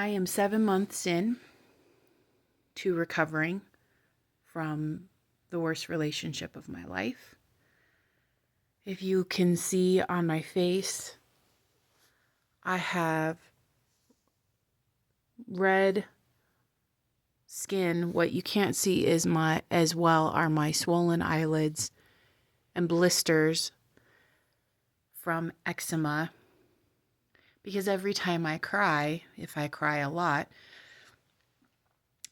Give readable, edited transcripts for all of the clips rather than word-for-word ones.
I am 7 months in to recovering from the worst relationship of my life. If you can see on my face, I have red skin. What you can't see is are my swollen eyelids and blisters from eczema. Because every time I cry, if I cry a lot,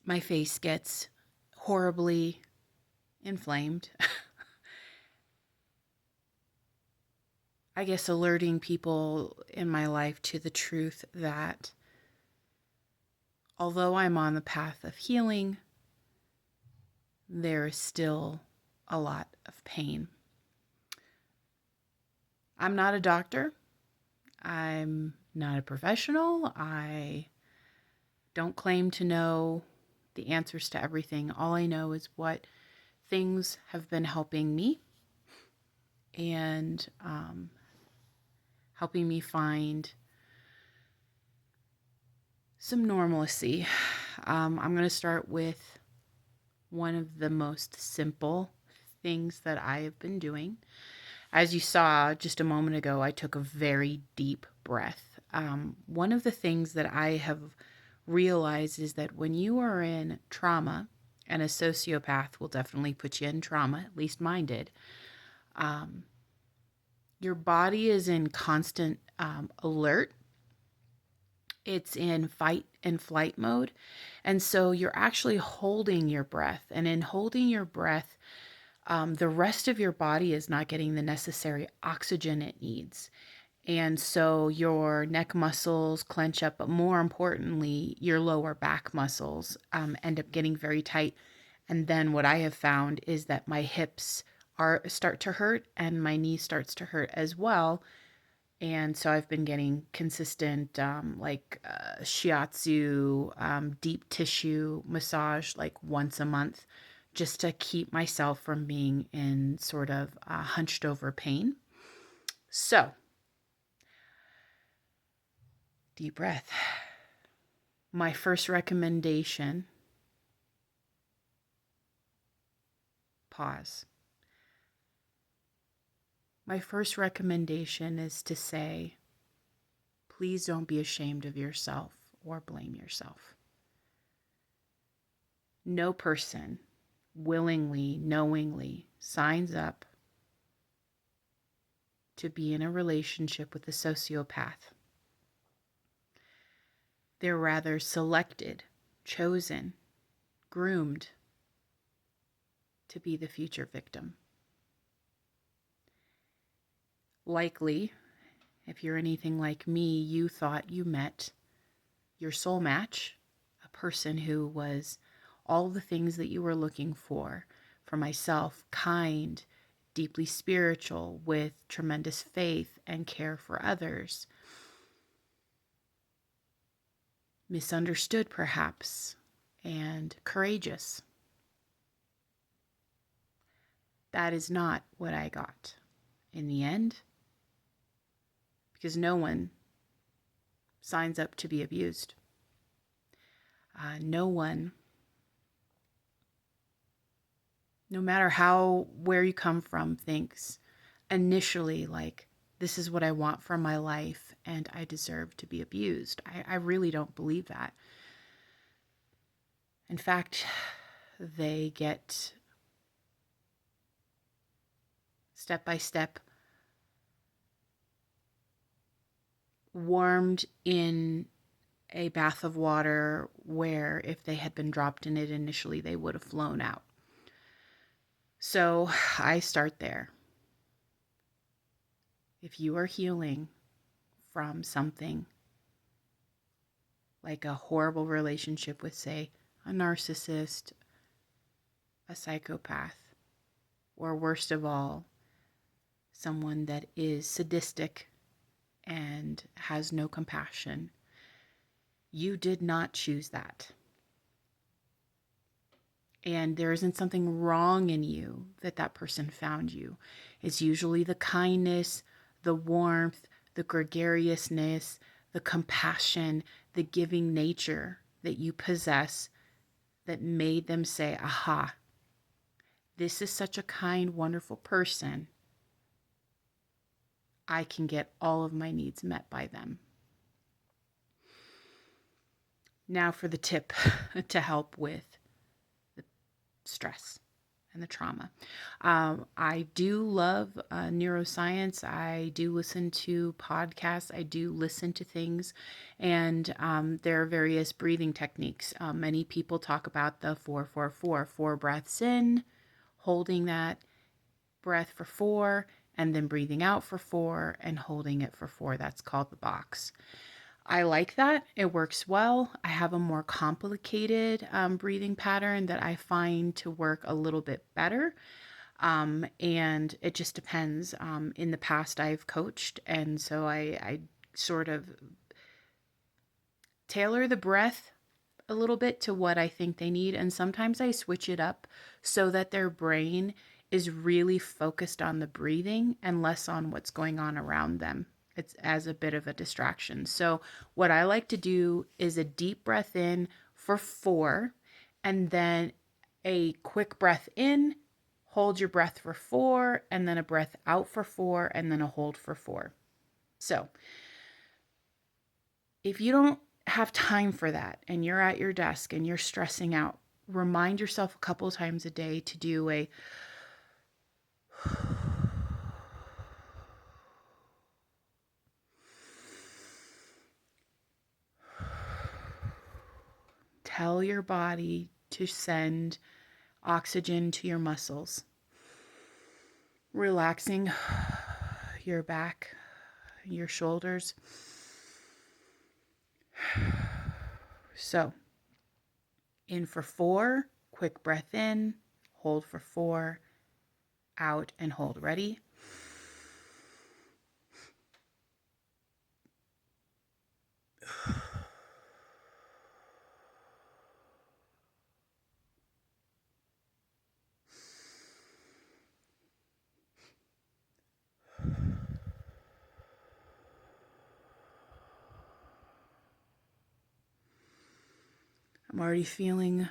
my face gets horribly inflamed. I guess alerting people in my life to the truth that although I'm on the path of healing, there is still a lot of pain. I'm not a doctor. I'm not a professional. I don't claim to know the answers to everything. All I know is what things have been helping me and helping me find some normalcy. I'm going to start with one of the most simple things that I have been doing. As you saw just a moment ago, I took a very deep breath. One of the things that I have realized is that when you are in trauma, and a sociopath will definitely put you in trauma, at least mine did, your body is in constant alert. It's in fight and flight mode. And so you're actually holding your breath. And in holding your breath, the rest of your body is not getting the necessary oxygen it needs. And so your neck muscles clench up, but more importantly, your lower back muscles end up getting very tight. And then what I have found is that my hips start to hurt and my knee starts to hurt as well. And so I've been getting consistent shiatsu, deep tissue massage like once a month just to keep myself from being in sort of hunched over pain. So, deep breath. My first recommendation, pause. My first recommendation is to say, please don't be ashamed of yourself or blame yourself. No person willingly, knowingly signs up to be in a relationship with a sociopath. They're rather selected, chosen, groomed to be the future victim. Likely, if you're anything like me, you thought you met your soul match, a person who was all the things that you were looking for. For myself, kind, deeply spiritual, with tremendous faith and care for others. Misunderstood, perhaps, and courageous. That is not what I got in the end, because no one signs up to be abused. No one, no matter where you come from, thinks initially like, this is what I want from my life and I deserve to be abused. I really don't believe that. In fact, they get step by step warmed in a bath of water where if they had been dropped in it initially, they would have flown out. So I start there. If you are healing from something like a horrible relationship with, say, a narcissist, a psychopath, or worst of all, someone that is sadistic and has no compassion, you did not choose that. And there isn't something wrong in you that person found you. It's usually the kindness, the warmth, the gregariousness, the compassion the giving nature that you possess that made them say, aha, this is such a kind, wonderful person. I can get all of my needs met by them. Now for the tip to help with the stress and the trauma. I do love neuroscience. I do listen to podcasts. I do listen to things. And there are various breathing techniques. Many people talk about the 4-4-4, 4 breaths in, holding that breath for 4, and then breathing out for 4 and holding it for 4. That's called the box. I like that. It works well. I have a more complicated breathing pattern that I find to work a little bit better. And it just depends. In the past, I've coached, and so I sort of tailor the breath a little bit to what I think they need. And sometimes I switch it up so that their brain is really focused on the breathing and less on what's going on around them. It's as a bit of a distraction. So what I like to do is a deep breath in for 4, and then a quick breath in, hold your breath for 4, and then a breath out for 4, and then a hold for 4. So if you don't have time for that and you're at your desk and you're stressing out, remind yourself a couple of times a day to do a tell your body to send oxygen to your muscles, relaxing your back, your shoulders. So, in for 4, quick breath in, hold for 4, out and hold. Ready? I'm already feeling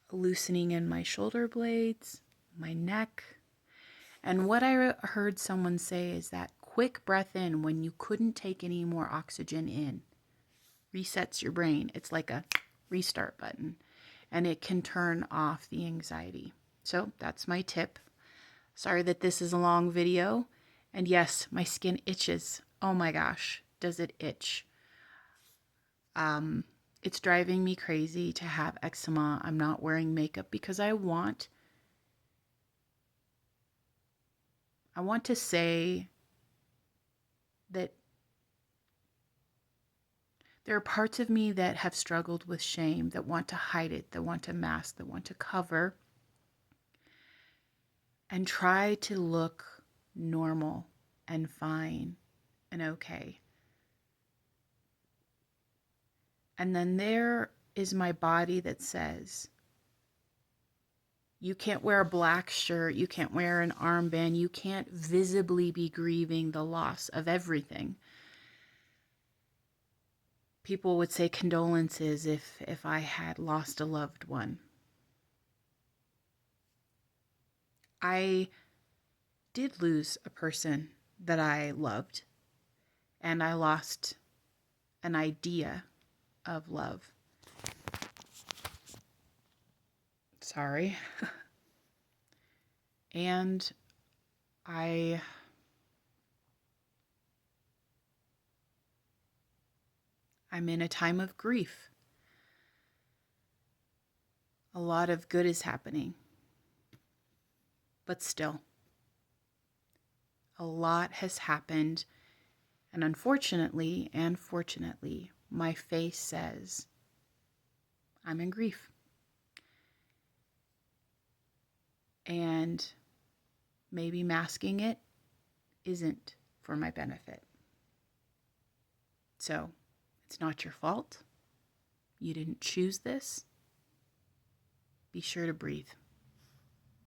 a loosening in my shoulder blades, my neck. And what I heard someone say is that quick breath in when you couldn't take any more oxygen in resets your brain. It's like a restart button, and it can turn off the anxiety. So that's my tip. Sorry that this is a long video. And yes, my skin itches. Oh my gosh, does it itch? It's driving me crazy to have eczema. I'm not wearing makeup because I want to say that there are parts of me that have struggled with shame, that want to hide it, that want to mask, that want to cover, and try to look normal and fine and okay. And then there is my body that says, you can't wear a black shirt, you can't wear an armband, you can't visibly be grieving the loss of everything. People would say condolences if I had lost a loved one. I did lose a person that I loved, and I lost an idea of love. Sorry. And I'm in a time of grief. A lot of good is happening, but still, a lot has happened, and unfortunately and fortunately, my face says I'm in grief. And maybe masking it isn't for my benefit. So, it's not your fault. You didn't choose this. Be sure to breathe.